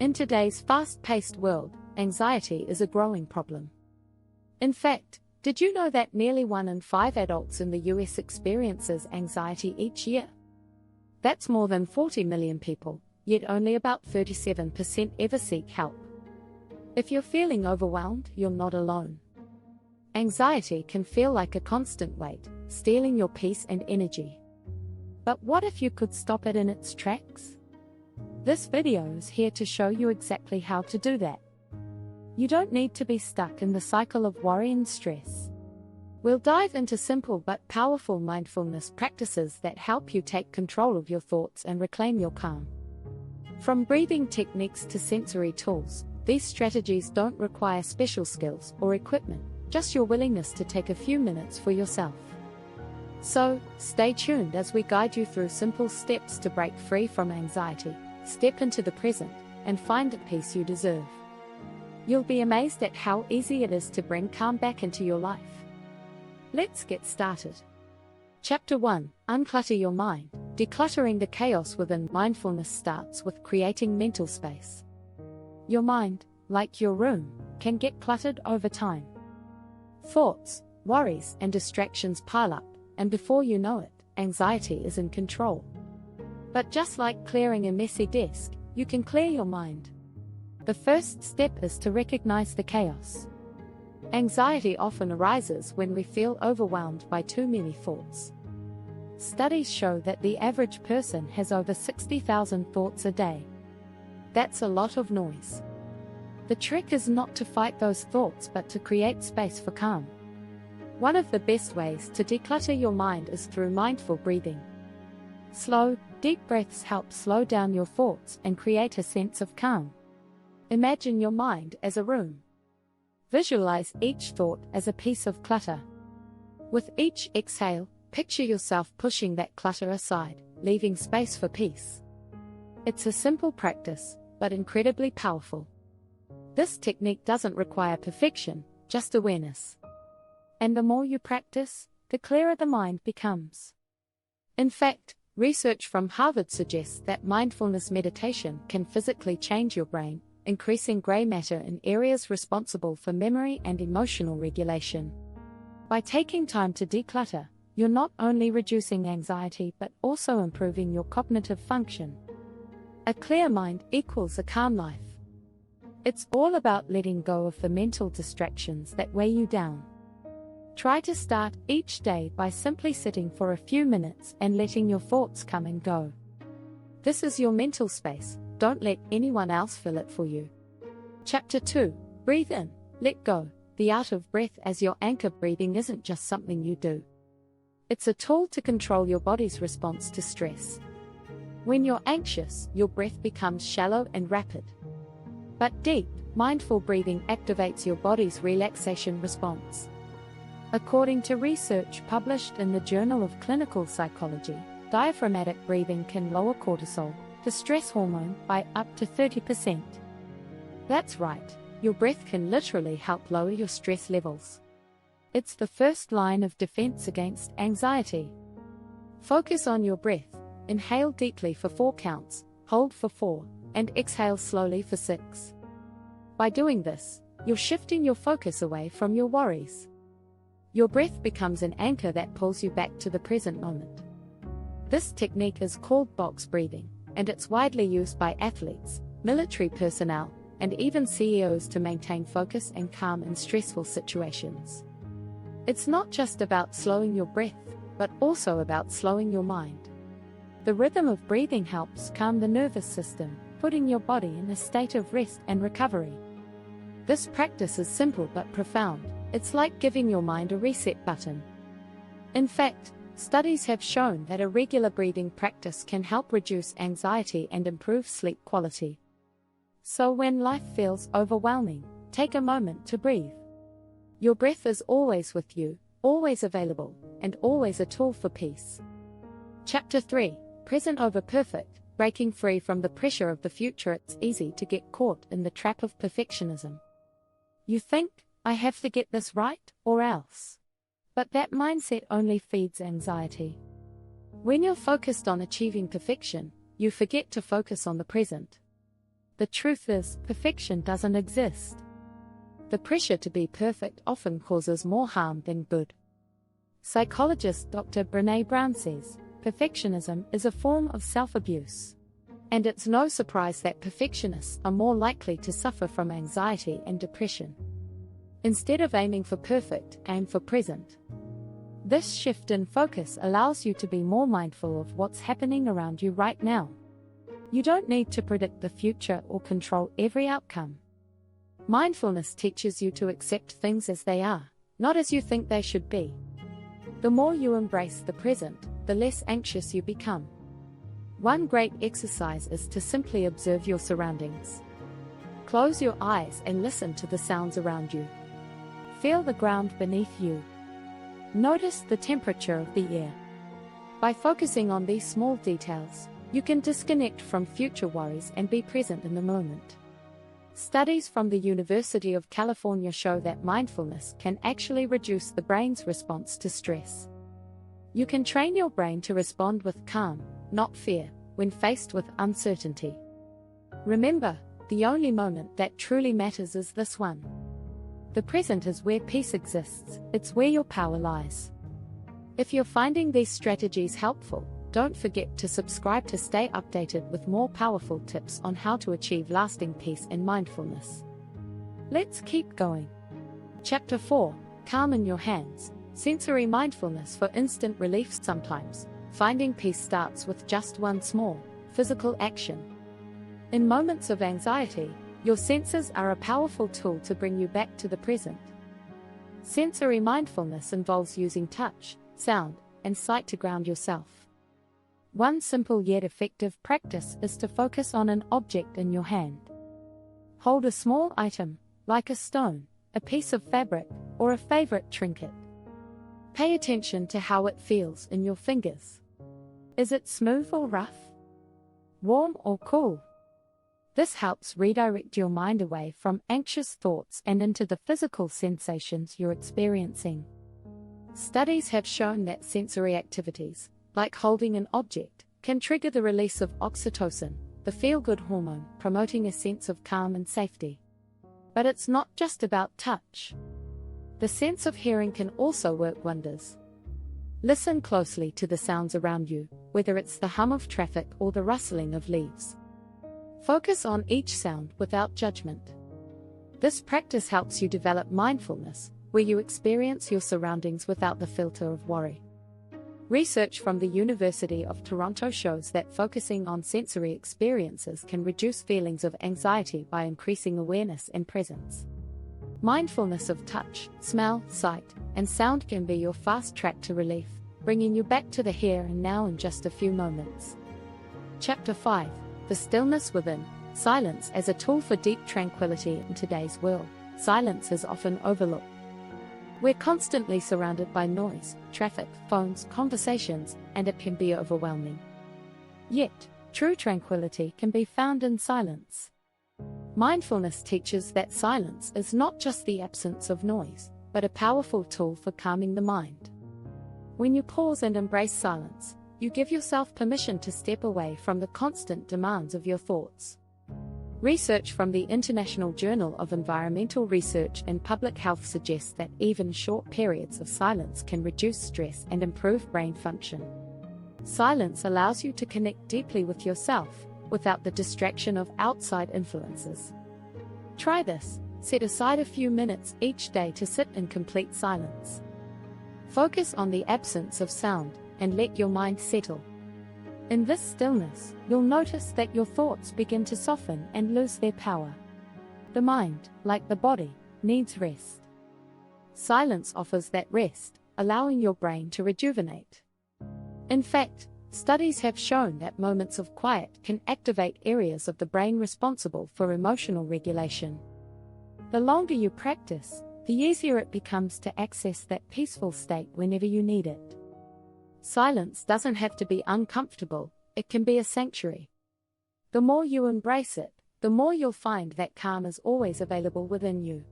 In today's fast-paced world, anxiety is a growing problem. In fact, did you know that nearly 1 in 5 adults in the US experiences anxiety each year? That's more than 40 million people, yet only about 37% ever seek help. If you're feeling overwhelmed, you're not alone. Anxiety can feel like a constant weight, stealing your peace and energy. But what if you could stop it in its tracks? This video is here to show you exactly how to do that. You don't need to be stuck in the cycle of worry and stress. We'll dive into simple but powerful mindfulness practices that help you take control of your thoughts and reclaim your calm. From breathing techniques to sensory tools, these strategies don't require special skills or equipment, just your willingness to take a few minutes for yourself. So, stay tuned as we guide you through simple steps to break free from anxiety, step into the present, and find the peace you deserve. You'll be amazed at how easy it is to bring calm back into your life. Let's get started. Chapter 1: Unclutter your mind. Decluttering the chaos within. Mindfulness starts with creating mental space. Your mind, like your room, can get cluttered over time. Thoughts, worries, and distractions pile up, and before you know it, anxiety is in control. But just like clearing a messy desk, you can clear your mind. The first step is to recognize the chaos. Anxiety often arises when we feel overwhelmed by too many thoughts. Studies show that the average person has over 60,000 thoughts a day. That's a lot of noise. The trick is not to fight those thoughts but to create space for calm. One of the best ways to declutter your mind is through mindful breathing. Slow, deep breaths help slow down your thoughts and create a sense of calm. Imagine your mind as a room. Visualize each thought as a piece of clutter. With each exhale, picture yourself pushing that clutter aside, leaving space for peace. It's a simple practice, but incredibly powerful. This technique doesn't require perfection, just awareness. And the more you practice, the clearer the mind becomes. In fact, research from Harvard suggests that mindfulness meditation can physically change your brain, increasing gray matter in areas responsible for memory and emotional regulation. By taking time to declutter, you're not only reducing anxiety but also improving your cognitive function. A clear mind equals a calm life. It's all about letting go of the mental distractions that weigh you down. Try to start each day by simply sitting for a few minutes and letting your thoughts come and go. This is your mental space, don't let anyone else fill it for you. Chapter 2: Breathe in, let go. The art of breath as your anchor. Breathing isn't just something you do. It's a tool to control your body's response to stress. When you're anxious, your breath becomes shallow and rapid. But deep, mindful breathing activates your body's relaxation response. According to research published in the Journal of Clinical Psychology, diaphragmatic breathing can lower cortisol, the stress hormone, by up to 30%. That's right, your breath can literally help lower your stress levels. It's the first line of defense against anxiety. Focus on your breath. Inhale deeply for 4 counts, hold for 4, and exhale slowly for 6. By doing this, you're shifting your focus away from your worries. Your breath becomes an anchor that pulls you back to the present moment. This technique is called box breathing, and it's widely used by athletes, military personnel, and even CEOs to maintain focus and calm in stressful situations. It's not just about slowing your breath, but also about slowing your mind. The rhythm of breathing helps calm the nervous system, putting your body in a state of rest and recovery. This practice is simple but profound. It's like giving your mind a reset button. In fact, studies have shown that a regular breathing practice can help reduce anxiety and improve sleep quality. So when life feels overwhelming, take a moment to breathe. Your breath is always with you, always available, and always a tool for peace. Chapter 3: Present over perfect. Breaking free from the pressure of the future. It's easy to get caught in the trap of perfectionism. You think, I have to get this right, or else. But that mindset only feeds anxiety. When you're focused on achieving perfection, you forget to focus on the present. The truth is, perfection doesn't exist. The pressure to be perfect often causes more harm than good. Psychologist Dr. Brené Brown says, perfectionism is a form of self-abuse. And it's no surprise that perfectionists are more likely to suffer from anxiety and depression. Instead of aiming for perfect, aim for present. This shift in focus allows you to be more mindful of what's happening around you right now. You don't need to predict the future or control every outcome. Mindfulness teaches you to accept things as they are, not as you think they should be. The more you embrace the present, the less anxious you become. One great exercise is to simply observe your surroundings. Close your eyes and listen to the sounds around you. Feel the ground beneath you. Notice the temperature of the air. By focusing on these small details, you can disconnect from future worries and be present in the moment. Studies from the University of California show that mindfulness can actually reduce the brain's response to stress. You can train your brain to respond with calm, not fear, when faced with uncertainty. Remember, the only moment that truly matters is this one. The present is where peace exists, it's where your power lies. If you're finding these strategies helpful, don't forget to subscribe to stay updated with more powerful tips on how to achieve lasting peace and mindfulness. Let's keep going. Chapter 4, Calm in Your Hands, Sensory Mindfulness for Instant Relief. Sometimes, finding peace starts with just one small, physical action. In moments of anxiety, your senses are a powerful tool to bring you back to the present. Sensory mindfulness involves using touch, sound, and sight to ground yourself. One simple yet effective practice is to focus on an object in your hand. Hold a small item, like a stone, a piece of fabric, or a favorite trinket. Pay attention to how it feels in your fingers. Is it smooth or rough? Warm or cool? This helps redirect your mind away from anxious thoughts and into the physical sensations you're experiencing. Studies have shown that sensory activities, like holding an object, can trigger the release of oxytocin, the feel-good hormone, promoting a sense of calm and safety. But it's not just about touch. The sense of hearing can also work wonders. Listen closely to the sounds around you, whether it's the hum of traffic or the rustling of leaves. Focus on each sound without judgment. This practice helps you develop mindfulness, where you experience your surroundings without the filter of worry. Research from the University of Toronto shows that focusing on sensory experiences can reduce feelings of anxiety by increasing awareness and presence. Mindfulness of touch, smell, sight, and sound can be your fast track to relief, bringing you back to the here and now in just a few moments. Chapter 5, The Stillness Within, Silence as a Tool for Deep Tranquility. In today's world, silence is often overlooked. We're constantly surrounded by noise, traffic, phones, conversations, and it can be overwhelming. Yet, true tranquility can be found in silence. Mindfulness teaches that silence is not just the absence of noise, but a powerful tool for calming the mind. When you pause and embrace silence, you give yourself permission to step away from the constant demands of your thoughts. Research from the International Journal of Environmental Research and Public Health suggests that even short periods of silence can reduce stress and improve brain function. Silence allows you to connect deeply with yourself, without the distraction of outside influences. Try this. Set aside a few minutes each day to sit in complete silence. Focus on the absence of sound, and let your mind settle. In this stillness, you'll notice that your thoughts begin to soften and lose their power. The mind, like the body, needs rest. Silence offers that rest, allowing your brain to rejuvenate. In fact, studies have shown that moments of quiet can activate areas of the brain responsible for emotional regulation. The longer you practice, the easier it becomes to access that peaceful state whenever you need it. Silence doesn't have to be uncomfortable, it can be a sanctuary. The more you embrace it, the more you'll find that calm is always available within you.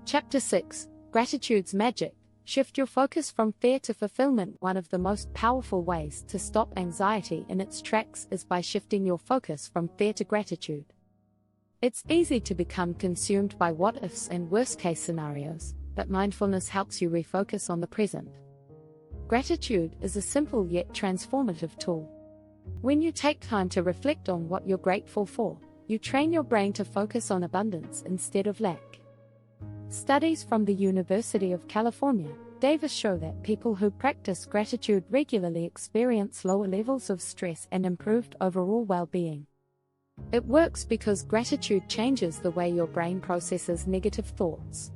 Chapter 6, Gratitude's Magic. Shift your focus from fear to fulfillment. One of the most powerful ways to stop anxiety in its tracks is by shifting your focus from fear to gratitude. It's easy to become consumed by what-ifs and worst-case scenarios, but mindfulness helps you refocus on the present. Gratitude is a simple yet transformative tool. When you take time to reflect on what you're grateful for, you train your brain to focus on abundance instead of lack. Studies from the University of California, Davis show that people who practice gratitude regularly experience lower levels of stress and improved overall well-being. It works because gratitude changes the way your brain processes negative thoughts.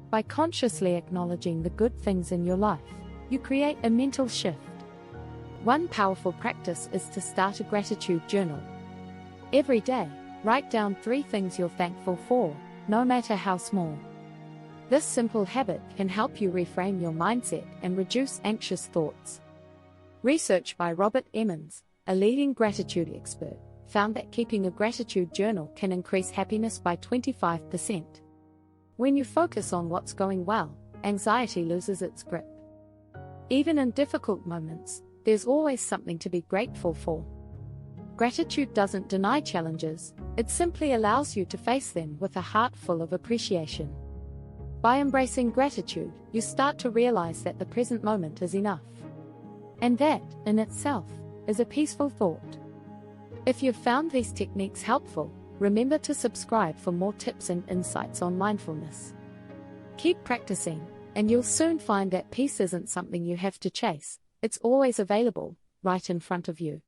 By consciously acknowledging the good things in your life, you create a mental shift. One powerful practice is to start a gratitude journal. Every day, write down 3 things you're thankful for, no matter how small. This simple habit can help you reframe your mindset and reduce anxious thoughts. Research by Robert Emmons, a leading gratitude expert, found that keeping a gratitude journal can increase happiness by 25%. When you focus on what's going well, anxiety loses its grip. Even in difficult moments, there's always something to be grateful for. Gratitude doesn't deny challenges, it simply allows you to face them with a heart full of appreciation. By embracing gratitude, you start to realize that the present moment is enough. And that, in itself, is a peaceful thought. If you've found these techniques helpful, remember to subscribe for more tips and insights on mindfulness. Keep practicing, and you'll soon find that peace isn't something you have to chase, it's always available, right in front of you.